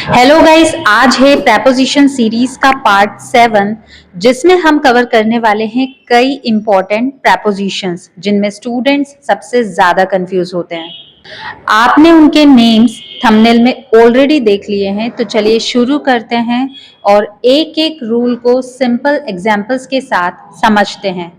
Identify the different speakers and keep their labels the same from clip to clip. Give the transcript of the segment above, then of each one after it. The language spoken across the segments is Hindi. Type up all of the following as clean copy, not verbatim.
Speaker 1: हेलो गाइस, आज है प्रेपोजिशन सीरीज का पार्ट 7 जिसमें हम कवर करने वाले हैं कई इंपॉर्टेंट प्रेपोजिशंस जिनमें स्टूडेंट्स सबसे ज्यादा कंफ्यूज होते हैं। आपने उनके नेम्स थंबनेल में ऑलरेडी देख लिए हैं, तो चलिए शुरू करते हैं और एक एक रूल को सिंपल एग्जांपल्स के साथ समझते हैं।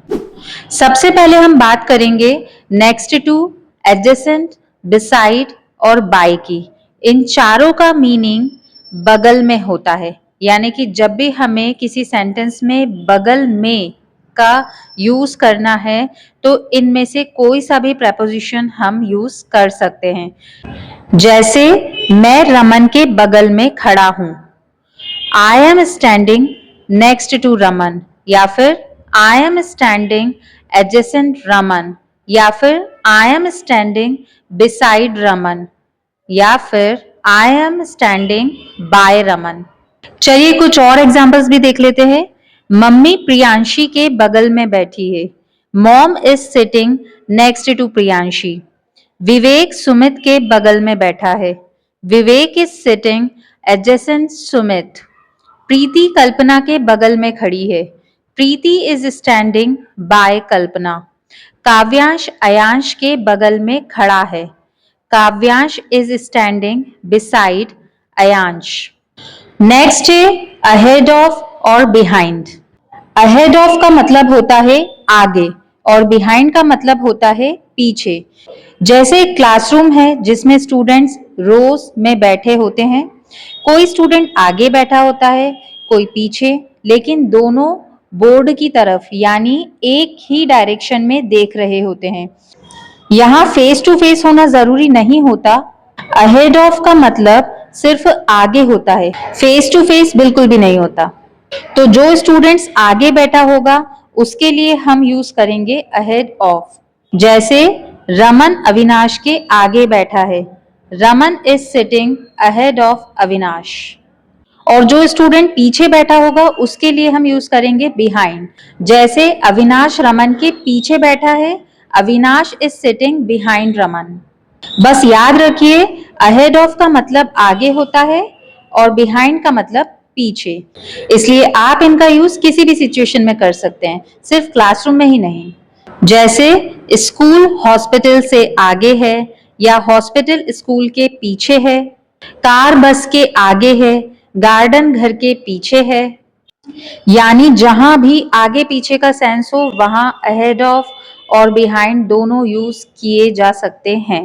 Speaker 1: सबसे पहले हम बात करेंगे नेक्स्ट टू, एडजेसेंट, बिसाइड और बाय की। इन चारों का मीनिंग बगल में होता है, यानी कि जब भी हमें किसी सेंटेंस में बगल में का यूज करना है तो इनमें से कोई सा भी प्रेपोजिशन हम यूज कर सकते हैं। जैसे मैं रमन के बगल में खड़ा हूं, I am standing next to Raman, या फिर I am standing adjacent Raman, या फिर I am standing beside Raman, या फिर I am standing by Raman. चलिए कुछ और एग्जांपल्स भी देख लेते हैं। मम्मी प्रियांशी के बगल में बैठी है, mom is sitting next to Priyanshi. Vivek Sumit के बगल में बैठा है, Vivek is sitting adjacent Sumit. Preeti Kalpana के बगल में खड़ी है, Preeti is standing by Kalpana. Kavyansh Ayansh के बगल में खड़ा है, Kavyansh is standing beside Ayansh. Next है अहेड ऑफ और बिहाइंड। अहेड ऑफ का मतलब होता है आगे और बिहाइंड का मतलब होता है पीछे। जैसे क्लासरूम है जिसमें स्टूडेंट्स रोज में बैठे होते हैं, कोई स्टूडेंट आगे बैठा होता है, कोई पीछे, लेकिन दोनों बोर्ड की तरफ यानी एक ही डायरेक्शन में देख रहे होते हैं। यहाँ फेस टू फेस होना जरूरी नहीं होता। अहेड ऑफ का मतलब सिर्फ आगे होता है, फेस टू फेस बिल्कुल भी नहीं होता। तो जो स्टूडेंट्स आगे बैठा होगा उसके लिए हम यूज करेंगे अहेड ऑफ। जैसे रमन अविनाश के आगे बैठा है, Raman is sitting ahead of Avinash. और जो स्टूडेंट पीछे बैठा होगा उसके लिए हम यूज करेंगे बिहाइंड। जैसे अविनाश रमन के पीछे बैठा है, Avinash is sitting behind Raman. बस याद रखिए, अहेड ऑफ का मतलब आगे होता है और बिहाइंड का मतलब पीछे, इसलिए आप इनका यूज किसी भी सिचुएशन में कर सकते हैं, सिर्फ क्लासरूम में ही नहीं। जैसे स्कूल हॉस्पिटल से आगे है या हॉस्पिटल स्कूल के पीछे है, कार बस के आगे है, गार्डन घर के पीछे है। यानी जहां भी आगे पीछे का सेंस हो वहां अहेड ऑफ और बिहाइंड दोनों यूज किए जा सकते हैं।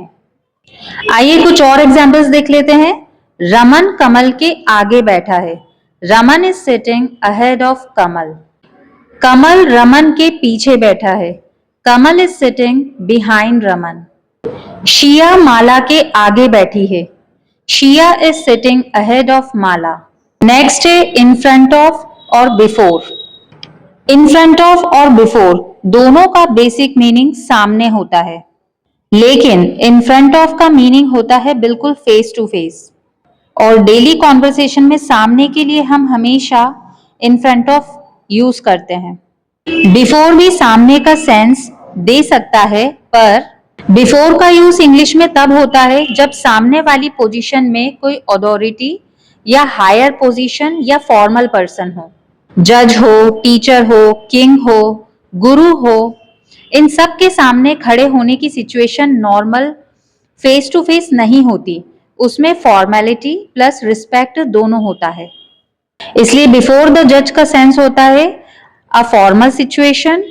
Speaker 1: आइए कुछ और एग्जांपल्स देख लेते हैं। रमन कमल के आगे बैठा है, Raman is sitting ahead of Kamal. Kamal Raman के पीछे बैठा है, Kamal is sitting behind Raman. Shiya Mala के आगे बैठी है, Shiya is sitting ahead of Mala. Next है इन फ्रंट ऑफ और बिफोर। इन फ्रंट ऑफ और बिफोर दोनों का बेसिक मीनिंग सामने होता है, लेकिन इन फ्रंट ऑफ का मीनिंग होता है बिल्कुल फेस टू फेस। और डेली कॉन्वर्सेशन में सामने के लिए हम हमेशा इन फ्रंट ऑफ यूज करते हैं। बिफोर भी सामने का सेंस दे सकता है, पर बिफोर का यूज इंग्लिश में तब होता है जब सामने वाली पोजीशन में कोई अथॉरिटी या हायर पोजीशन या फॉर्मल पर्सन हो, जज हो, टीचर हो, किंग हो, गुरु हो। इन सब के सामने खड़े होने की situation normal face to face नहीं होती, उसमें फॉर्मेलिटी प्लस रिस्पेक्ट दोनों होता है। इसलिए बिफोर द जज का सेंस होता है अ फॉर्मल सिचुएशन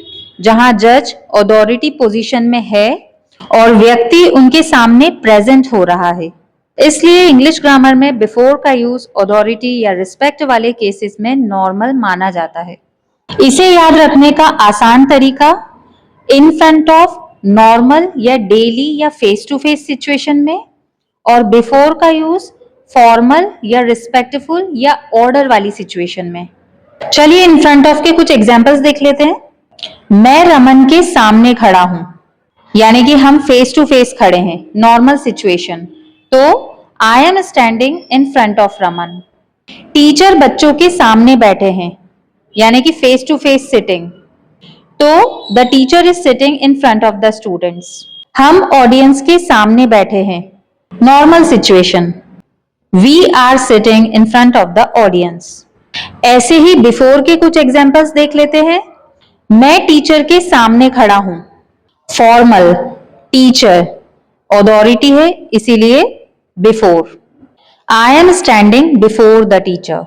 Speaker 1: जहां जज अथॉरिटी पोजीशन में है और व्यक्ति उनके सामने प्रेजेंट हो रहा है। इसलिए इंग्लिश ग्रामर में बिफोर का यूज अथॉरिटी या रिस्पेक्ट वाले केसेस में नॉर्मल माना जाता है। इसे याद रखने का आसान तरीका, इन फ्रंट ऑफ नॉर्मल या डेली या फेस टू फेस सिचुएशन में, और बिफोर का यूज फॉर्मल या रिस्पेक्टफुल या ऑर्डर वाली सिचुएशन में। चलिए इन फ्रंट ऑफ के कुछ एग्जांपल्स देख लेते हैं। मैं रमन के सामने खड़ा हूं, यानी कि हम फेस टू फेस खड़े हैं, नॉर्मल सिचुएशन, तो आई am standing in front of Raman. Teacher बच्चों के सामने बैठे हैं, यानी कि फेस टू फेस सिटिंग, तो the teacher is sitting in front of the students. हम ऑडियंस के सामने बैठे हैं, normal situation. We are sitting in front of the audience. ऐसे ही बिफोर के कुछ एग्जांपल्स देख लेते हैं। मैं टीचर के सामने खड़ा हूं। फॉर्मल, टीचर, अथॉरिटी है इसीलिए before. I am standing before the teacher.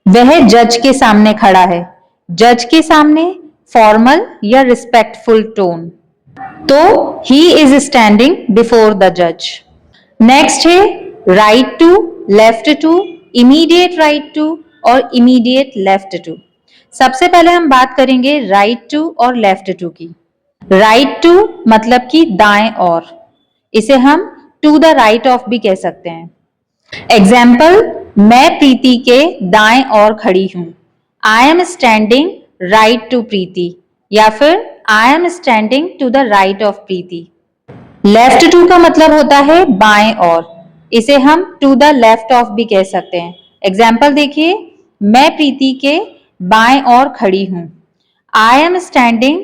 Speaker 1: वह जज के सामने खड़ा है। जज के सामने फॉर्मल या रिस्पेक्टफुल टोन, तो he is standing before the जज। नेक्स्ट है right to, left to, immediate right to और इमीडिएट लेफ्ट टू। सबसे पहले हम बात करेंगे राइट टू और लेफ्ट टू की। राइट टू मतलब कि दाएं और, इसे हम टू द राइट ऑफ भी कह सकते हैं। एग्जाम्पल, मैं प्रीति के दाएं और खड़ी हूं। I am standing right to Preeti, या फिर I am standing to the right of Preeti. Left to का मतलब होता है बाएं और, इसे हम टू द लेफ्ट ऑफ भी कह सकते हैं। एग्जाम्पल देखिए, मैं प्रीति के बाएं और खड़ी हूं। I am standing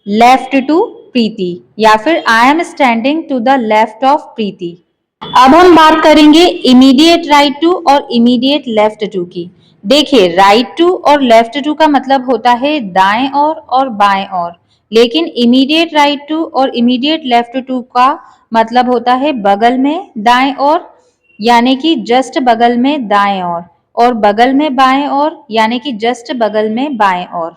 Speaker 1: left to Preeti, या फिर I am standing to the left of Preeti. अब हम बात करेंगे इमीडिएट राइट टू और इमीडिएट लेफ्ट टू की। देखिए, राइट टू और लेफ्ट टू का मतलब होता है दाएं और बाएं और, लेकिन इमीडिएट राइट टू और इमीडिएट लेफ्ट टू का मतलब होता है बगल में दाएं और, यानी कि जस्ट बगल में दाएं और बगल में बाएं और, यानी कि जस्ट बगल में बाएं और।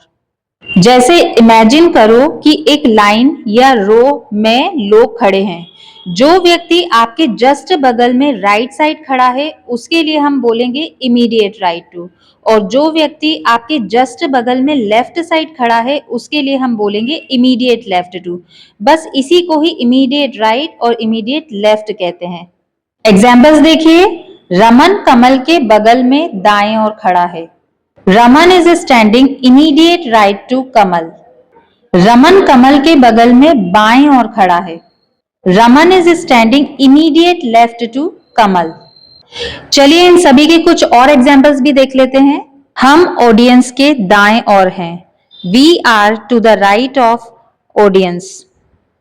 Speaker 1: जैसे इमेजिन करो कि एक लाइन या रो में लोग खड़े हैं। जो व्यक्ति आपके जस्ट बगल में राइट साइड खड़ा है उसके लिए हम बोलेंगे इमीडिएट राइट टू, और जो व्यक्ति आपके जस्ट बगल में लेफ्ट साइड खड़ा है उसके लिए हम बोलेंगे इमीडिएट लेफ्ट टू। बस इसी को ही इमीडिएट राइट और इमीडिएट लेफ्ट कहते हैं। एग्जाम्पल्स देखिए, रमन कमल के बगल में दाएं और खड़ा है। Raman is standing immediate right to Kamal. Raman Kamal के बगल में बाएं और खड़ा है। Raman is standing immediate left to Kamal. चलिए इन सभी के कुछ और एग्जाम्पल्स भी देख लेते हैं। हम ऑडियंस के दाएं और हैं। We are to the right of audience.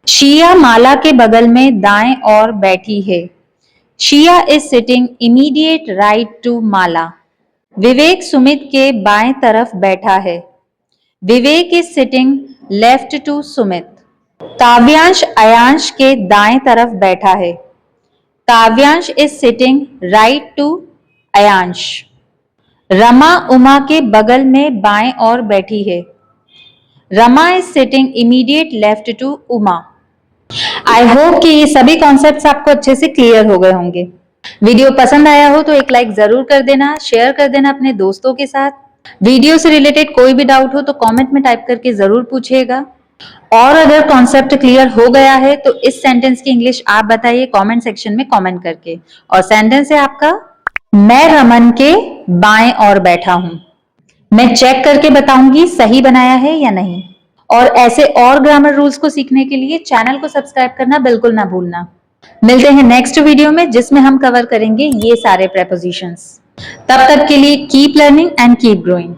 Speaker 1: Shiya Mala के बगल में दाएं और बैठी है। Shiya is sitting immediate right to Mala. Vivek Sumit के बाएं तरफ बैठा है। Vivek is sitting left to Sumit. Kavyansh Ayansh के दाएं तरफ बैठा है। Kavyansh is sitting right to Ayansh. Rama Uma के बगल में बाएं और बैठी है। Rama is sitting immediate left to Uma. I hope कि ये सभी कॉन्सेप्ट्स आपको अच्छे से क्लियर हो गए होंगे। वीडियो पसंद आया हो तो एक लाइक जरूर कर देना, शेयर कर देना अपने दोस्तों के साथ। वीडियो से रिलेटेड कोई भी डाउट हो तो कमेंट में टाइप करके जरूर पूछिएगा। और अगर कॉन्सेप्ट क्लियर हो गया है तो इस सेंटेंस की इंग्लिश आप बताइए कमेंट सेक्शन में कमेंट करके। और सेंटेंस है आपका, मैं रमन के बाएं और बैठा हूं। मैं चेक करके बताऊंगी सही बनाया है या नहीं। और ऐसे और ग्रामर रूल्स को सीखने के लिए चैनल को सब्सक्राइब करना बिल्कुल ना भूलना। मिलते हैं नेक्स्ट वीडियो में जिसमें हम कवर करेंगे ये सारे प्रेपोजिशंस। तब तक के लिए keep learning and keep growing.